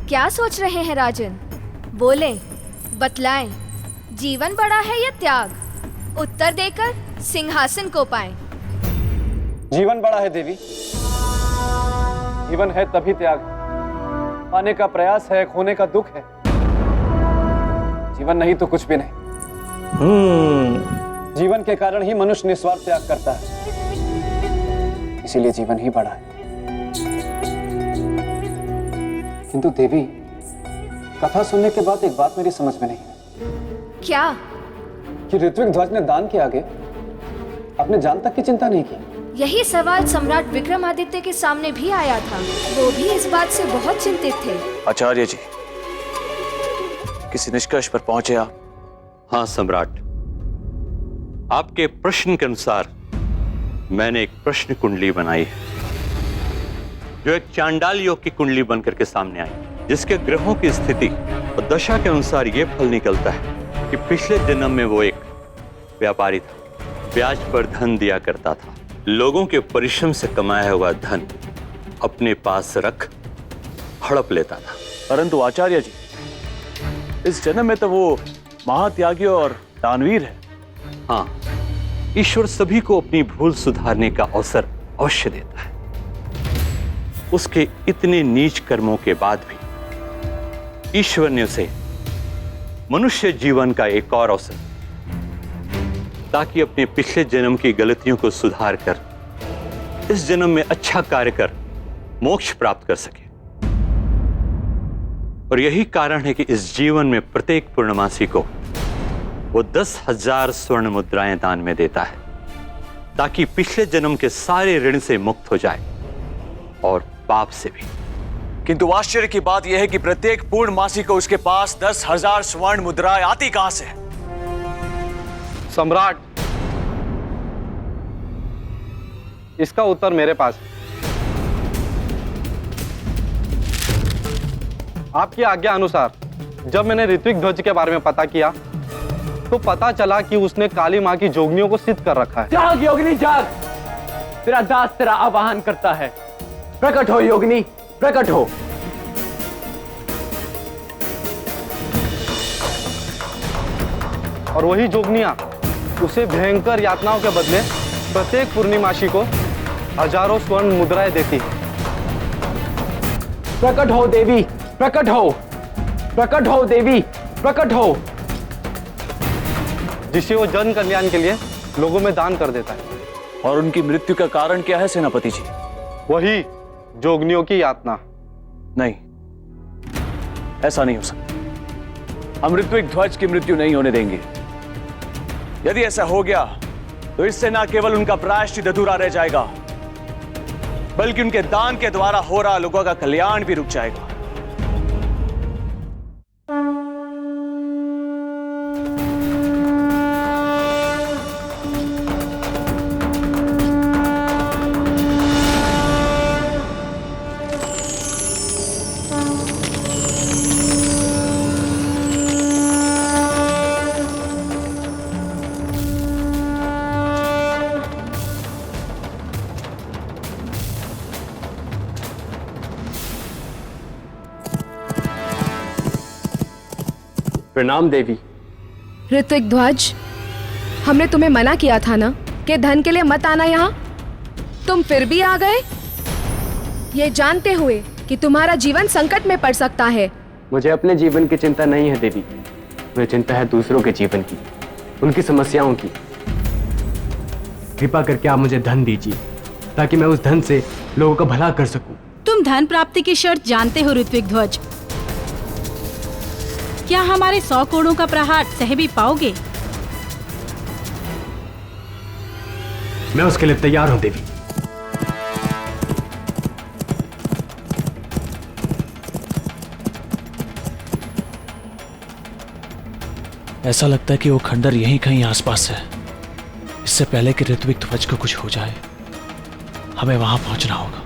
क्या सोच रहे हैं राजन? बोले, बतलाएं, जीवन बड़ा है या त्याग? उत्तर देकर सिंहासन को पाएं। जीवन बड़ा है देवी। जीवन है तभी त्याग, पाने का प्रयास है, खोने का दुख है। जीवन नहीं तो कुछ भी नहीं। जीवन के कारण ही मनुष्य निस्वार्थ त्याग करता है, इसीलिए जीवन ही बड़ा है। किंतु देवी, कथा सुनने के बाद एक बात मेरी समझ में नहीं है। क्या? कि ऋत्विक ध्वज ने दान के आगे अपने जान तक की चिंता नहीं की। यही सवाल सम्राट विक्रमादित्य के सामने भी आया था। वो भी इस बात से बहुत चिंतित थे। आचार्य जी, किसी निष्कर्ष पर पहुंचे आप? हाँ सम्राट, आपके प्रश्न के अनुसार मैंने एक प्रश्न कुंडली बनाई है, जो एक चांडाल योग की कुंडली बनकर के सामने आई, जिसके ग्रहों की स्थिति और दशा के अनुसार यह फल निकलता है कि पिछले जन्म में वो एक व्यापारी था, ब्याज पर धन दिया करता था, लोगों के परिश्रम से कमाया हुआ धन अपने पास रख हड़प लेता था। परंतु आचार्य जी, इस जन्म में तो वो महात्यागी और दानवीर है। हाँ, ईश्वर सभी को अपनी भूल सुधारने का अवसर अवश्य देता है। उसके इतने नीच कर्मों के बाद भी ईश्वर ने उसे मनुष्य जीवन का एक और अवसर, ताकि अपने पिछले जन्म की गलतियों को सुधार कर इस जन्म में अच्छा कार्य कर मोक्ष प्राप्त कर सके। और यही कारण है कि इस जीवन में प्रत्येक पूर्णमासी को वो 10,000 स्वर्ण मुद्राएं दान में देता है, ताकि पिछले जन्म के सारे ऋण से मुक्त हो जाए और पाप से भी। किंतु आश्चर्य की बात यह है कि प्रत्येक पूर्णमासी को उसके पास 10,000 स्वर्ण मुद्राएं आती कहां से? सम्राट, इसका उत्तर मेरे पास है। आपकी आज्ञा अनुसार जब मैंने ऋत्विक ध्वज के बारे में पता किया तो पता चला कि उसने काली मां की जोगनियों को सिद्ध कर रखा है। जाग योगिनी जाग, तेरा दास तेरा आवाहन करता है। प्रकट हो योगिनी, प्रकट हो। और वही जोगनियां उसे भयंकर यातनाओं के बदले प्रत्येक पूर्णिमासी को हजारों स्वर्ण मुद्राएं देती है। प्रकट हो देवी, प्रकट हो, प्रकट हो देवी, प्रकट हो। जिसे वो जन कल्याण के लिए लोगों में दान कर देता है। और उनकी मृत्यु का कारण क्या है सेनापति जी? वही जोगनियों की यातना। नहीं, ऐसा नहीं हो सकता। हम ऋत्विक ध्वज की मृत्यु नहीं होने देंगे। यदि ऐसा हो गया तो इससे न केवल उनका प्रायश्चित अधूरा रह जाएगा, बल्कि उनके दान के द्वारा हो रहा लोगों का कल्याण भी रुक जाएगा। प्रणाम देवी। ऋत्विक ध्वज, हमने तुम्हें मना किया था ना कि धन के लिए मत आना यहाँ। तुम फिर भी आ गए, ये जानते हुए कि तुम्हारा जीवन संकट में पड़ सकता है। मुझे अपने जीवन की चिंता नहीं है देवी, मुझे चिंता है दूसरों के जीवन की, उनकी समस्याओं की। कृपा करके आप मुझे धन दीजिए ताकि मैं उस धन से लोगों का भला कर सकूं। तुम धन प्राप्ति की शर्त जानते हो ऋत्विक ध्वज। क्या हमारे 100 कोड़ों का प्रहार सह भी पाओगे? मैं उसके लिए तैयार हूं देवी। ऐसा लगता है कि वो खंडर यहीं कहीं आसपास है। इससे पहले कि ऋत्विक ध्वज को कुछ हो जाए, हमें वहां पहुंचना होगा।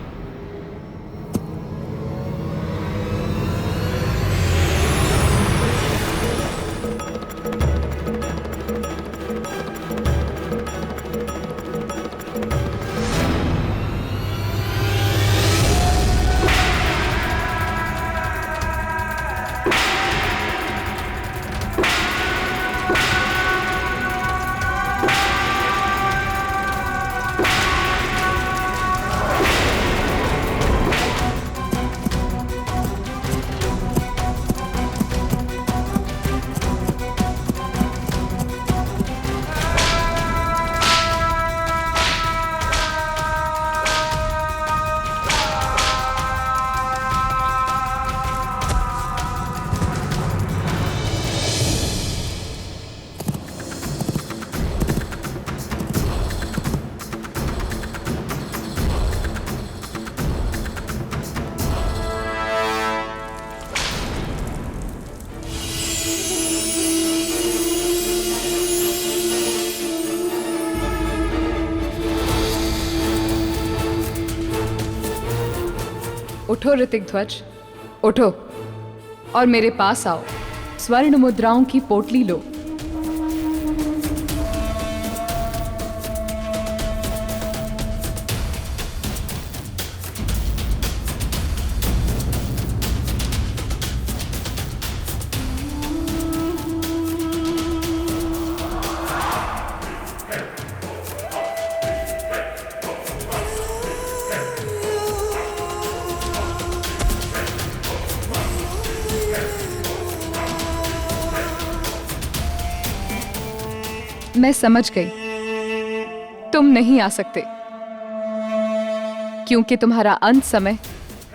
उठो ऋतिक ध्वज, उठो और मेरे पास आओ। स्वर्ण मुद्राओं की पोटली लो। मैं समझ गई, तुम नहीं आ सकते क्योंकि तुम्हारा अंत समय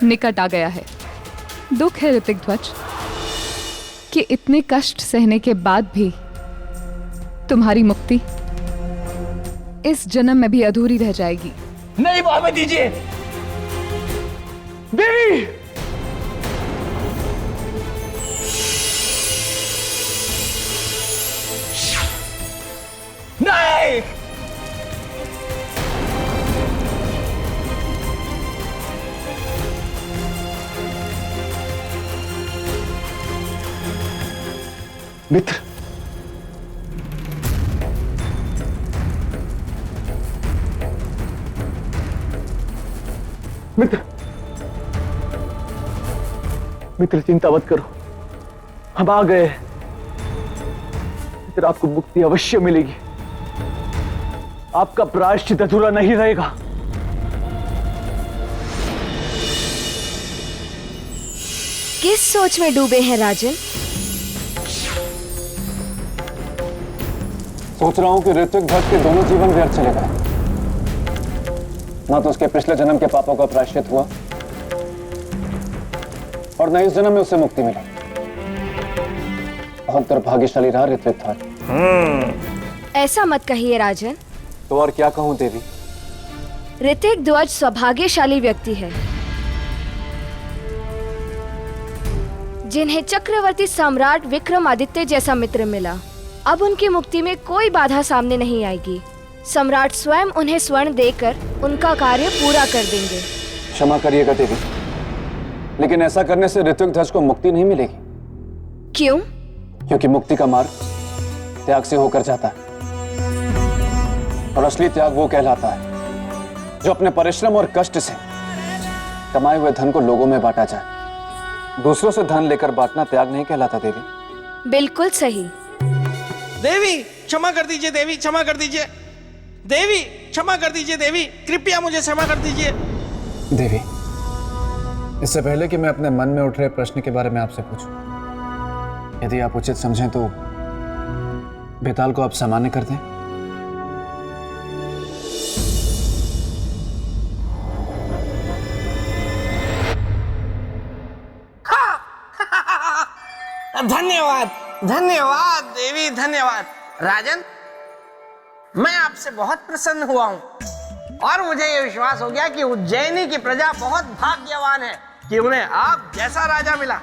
निकट आ गया है। दुख है ऋतिक ध्वज कि इतने कष्ट सहने के बाद भी तुम्हारी मुक्ति इस जन्म में भी अधूरी रह जाएगी। नहीं मोहम्मद दीजिए देवी। नहीं मित्र, मित्र, मित्र चिंता मत करो, हम आ गए। मित्र आपको मुक्ति अवश्य मिलेगी, आपका प्रायश्चित अधूरा नहीं रहेगा। किस सोच में डूबे हैं राजन? सोच रहा हूं कि ऋत्विक ध्वज के दोनों जीवन व्यर्थ चले गए। ना तो उसके पिछले जन्म के पापों का प्रायश्चित हुआ और न इस जन्म में उसे मुक्ति मिली। बहुत दुर्भाग्यशाली रहा ऋत्विक ध्वज। ऐसा मत कहिए राजन। तो और क्या कहूं देवी? ऋतिक ध्वज सौभाग्यशाली व्यक्ति है जिन्हें चक्रवर्ती सम्राट विक्रमादित्य जैसा मित्र मिला। अब उनकी मुक्ति में कोई बाधा सामने नहीं आएगी। सम्राट स्वयं उन्हें स्वर्ण देकर उनका कार्य पूरा कर देंगे। क्षमा करिएगा देवी, लेकिन ऐसा करने से ऋत्विक ध्वज को मुक्ति नहीं मिलेगी। क्यों? क्योंकि मुक्ति का मार्ग त्याग से होकर जाता है और असली त्याग वो कहलाता है जो अपने परिश्रम और कष्ट से कमाए हुए धन को लोगों में बांटा जाए। दूसरों से धन लेकर बांटना त्याग नहीं कहलाता देवी। बिल्कुल सही। देवी क्षमा कर दीजिए, देवी क्षमा कर दीजिए, देवी क्षमा कर दीजिए, देवी कृपया मुझे क्षमा कर दीजिए। देवी, इससे पहले कि मैं अपने मन में उठ रहे प्रश्न के बारे में आपसे पूछूं, यदि आप उचित समझें तो बेताल को आप सामान्य कर दें। धन्यवाद धन्यवाद देवी, धन्यवाद। राजन, मैं आपसे बहुत प्रसन्न हुआ हूं और मुझे यह विश्वास हो गया कि उज्जैनी की प्रजा बहुत भाग्यवान है कि उन्हें आप जैसा राजा मिला।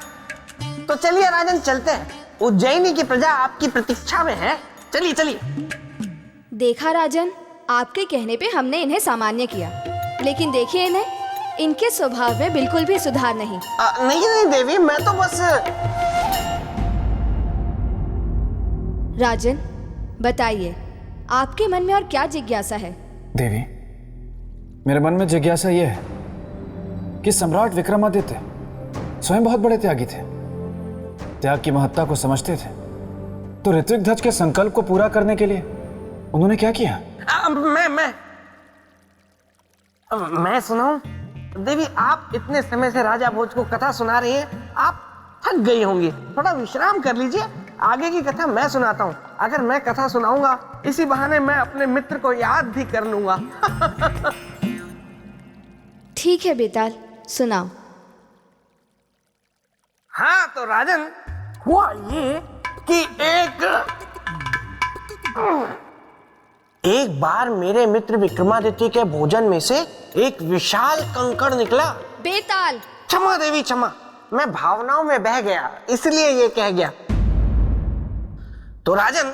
तो चलिए राजन, चलते हैं। उज्जैनी की प्रजा आपकी प्रतीक्षा में है। चलिए चलिए। देखा राजन, आपके कहने पे हमने इन्हें सामान्य किया, लेकिन देखिए इन्हें, इनके स्वभाव में बिल्कुल भी सुधार नहीं। नहीं देवी, मैं तो बस। राजन बताइए, आपके मन में और क्या जिज्ञासा है? देवी, मेरे मन में जिज्ञासा यह है कि सम्राट विक्रमादित्य स्वयं बहुत बड़े त्यागी थे, त्याग की महत्ता को समझते थे। तो ऋत्विक ध्वज के संकल्प को पूरा करने के लिए उन्होंने क्या किया? मैं सुनाऊं? देवी, आप इतने समय से राजा भोज को कथा सुना रही हैं, आप थक गई होंगी, थोड़ा विश्राम कर लीजिए। आगे की कथा मैं सुनाता हूँ। अगर मैं कथा सुनाऊंगा, इसी बहाने मैं अपने मित्र को याद भी कर लूंगा। ठीक है बेताल, सुनाओ। हाँ तो राजन, हुआ ये कि एक बार मेरे मित्र विक्रमादित्य के भोजन में से एक विशाल कंकड़ निकला। बेताल! क्षमा देवी क्षमा, मैं भावनाओं में बह गया, इसलिए ये कह गया। तो राजन,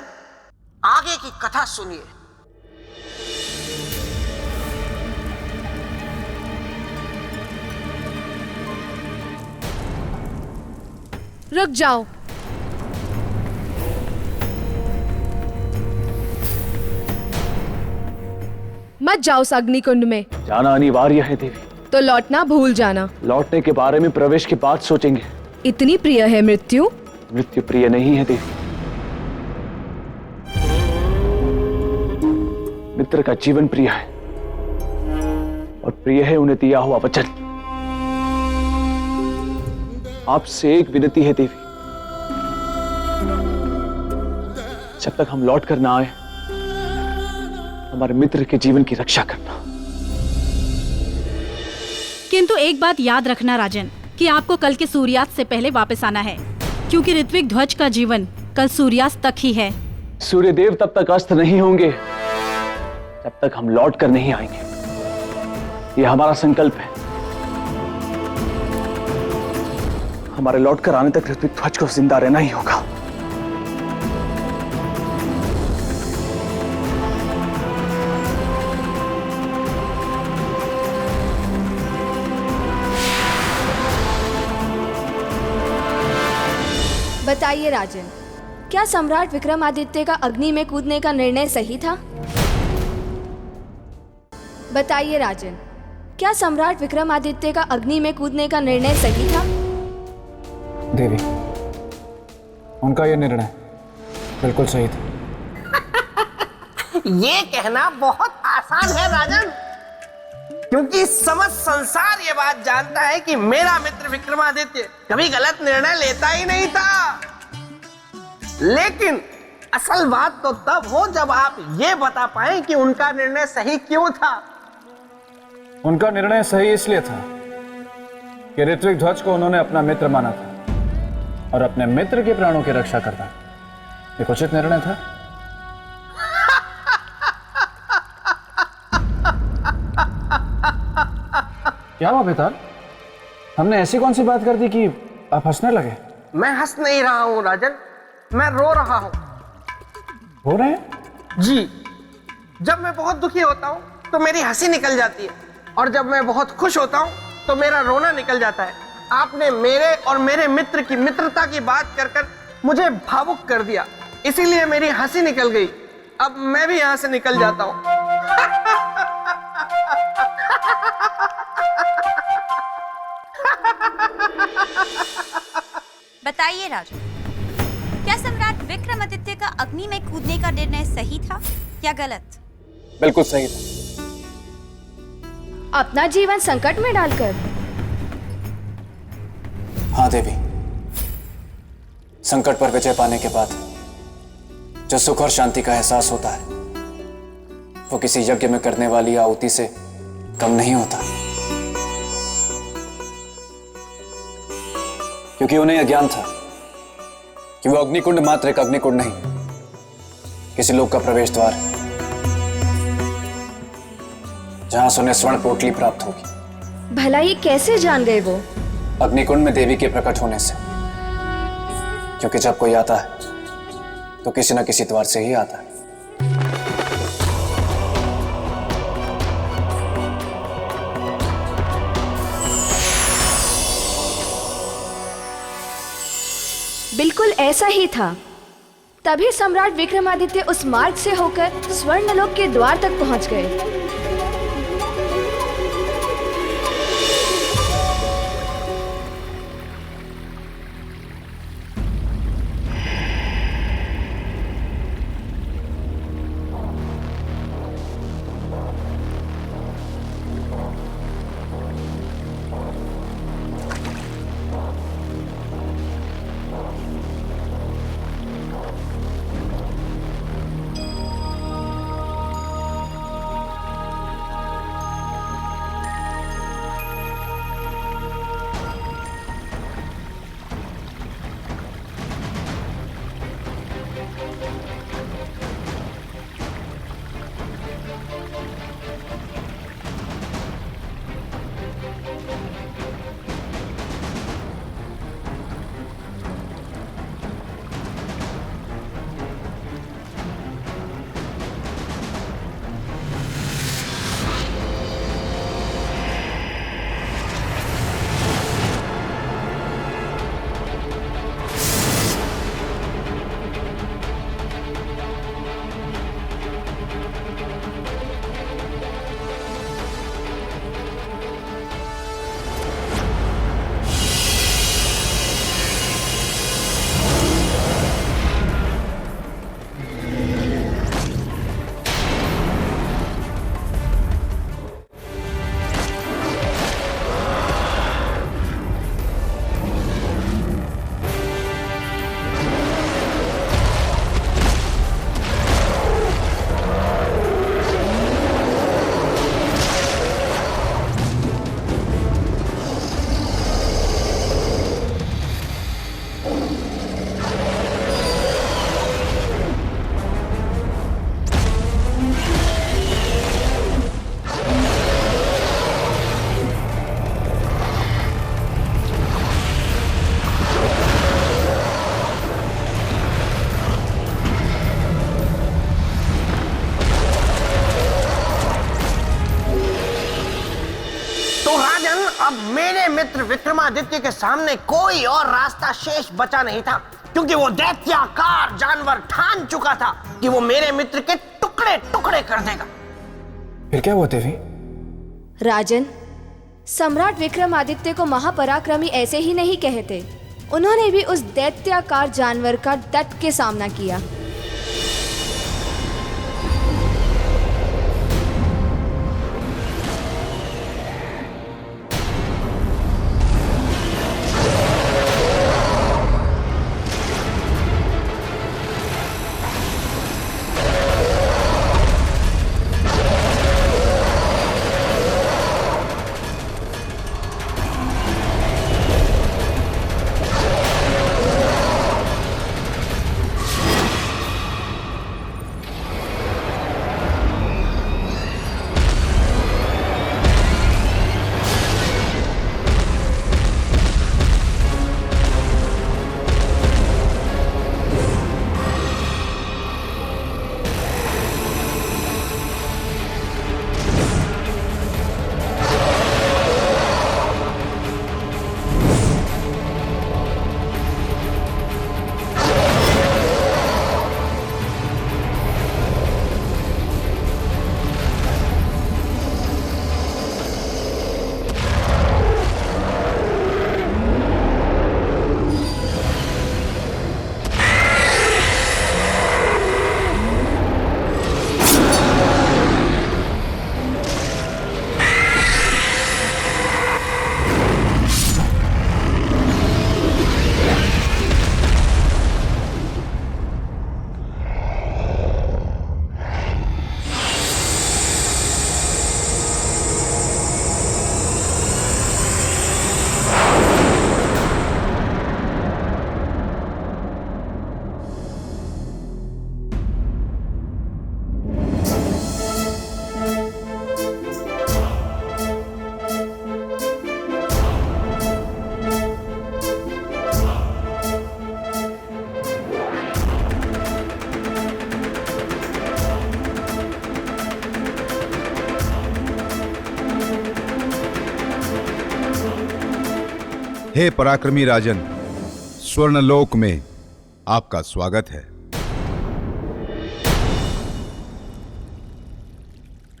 आगे की कथा सुनिए। रुक जाओ। मत जाओ उस अग्निकुंड में। जाना अनिवार्य है देवी। तो लौटना भूल जाना। लौटने के बारे में प्रवेश के बाद सोचेंगे। इतनी प्रिय है मृत्यु? मृत्यु प्रिय नहीं है देवी। मित्र का जीवन प्रिय है और प्रिय है उन्हें दिया हुआ वचन। आपसे एक विनती है देवी, जब तक हम लौट कर ना आए हमारे मित्र के जीवन की रक्षा करना। किंतु एक बात याद रखना राजन, कि आपको कल के सूर्यास्त से पहले वापस आना है, क्योंकि ऋत्विक ध्वज का जीवन कल सूर्यास्त तक ही है। सूर्यदेव तब तक अस्त नहीं होंगे जब तक हम लौट कर नहीं आएंगे। यह हमारा संकल्प है। हमारे लौट कर आने तक ऋत्विक ध्वज को जिंदा रहना ही होगा। बताइए राजन, क्या सम्राट विक्रमादित्य का अग्नि में कूदने का निर्णय सही था? बताइए राजन, क्या सम्राट विक्रमादित्य का अग्नि में कूदने का निर्णय सही था? देवी, उनका यह निर्णय बिल्कुल सही था। ये कहना बहुत आसान है राजन, क्योंकि समस्त संसार ये बात जानता है कि मेरा मित्र विक्रमादित्य कभी गलत निर्णय लेता ही नहीं था। लेकिन असल बात तो तब हो जब आप ये बता पाए कि उनका निर्णय सही क्यों था। उनका निर्णय सही इसलिए था कि ऋत्विक ध्वज को उन्होंने अपना मित्र माना था और अपने मित्र के प्राणों की रक्षा करना एक उचित निर्णय था। क्या हुआ बेताल? हमने ऐसी कौन सी बात कर दी कि आप हंसने लगे? मैं हंस नहीं रहा हूं राजन, मैं रो रहा हूं। रो रहे हैं? जी, जब मैं बहुत दुखी होता हूं तो मेरी हंसी निकल जाती है, और जब मैं बहुत खुश होता हूं तो मेरा रोना निकल जाता है। आपने मेरे और मेरे मित्र की मित्रता की बात कर कर मुझे भावुक कर दिया, इसीलिए मेरी हंसी निकल गई। अब मैं भी यहां से निकल जाता हूं। बताइए राजन, क्या सम्राट विक्रमादित्य का अग्नि में कूदने का निर्णय सही था या गलत? बिल्कुल सही था। अपना जीवन संकट में डालकर? हाँ देवी, संकट पर विजय पाने के बाद जो सुख और शांति का एहसास होता है वो किसी यज्ञ में करने वाली आहुति से कम नहीं होता, क्योंकि उन्हें यह ज्ञान था कि वो अग्निकुंड मात्र एक अग्निकुंड नहीं, किसी लोक का प्रवेश द्वार है जहां से उन्हें स्वर्ण पोटली प्राप्त होगी। भला ये कैसे जान गए वो? अग्निकुंड में देवी के प्रकट होने से, क्योंकि जब कोई आता है तो किसी न किसी द्वार से ही आता है। बिल्कुल ऐसा ही था। तभी सम्राट विक्रमादित्य उस मार्ग से होकर स्वर्णलोक के द्वार तक पहुंच गए। मित्र विक्रमादित्य के सामने कोई और रास्ता शेष बचा नहीं था, क्योंकि वो दैत्याकार जानवर ठान चुका था कि वो मेरे मित्र के टुकड़े टुकड़े कर देगा। फिर क्या हुआ देवी? राजन, सम्राट विक्रमादित्य को महापराक्रमी ऐसे ही नहीं कहते। उन्होंने भी उस दैत्याकार जानवर का डट के सामना किया। हे पराक्रमी राजन, स्वर्णलोक में आपका स्वागत है।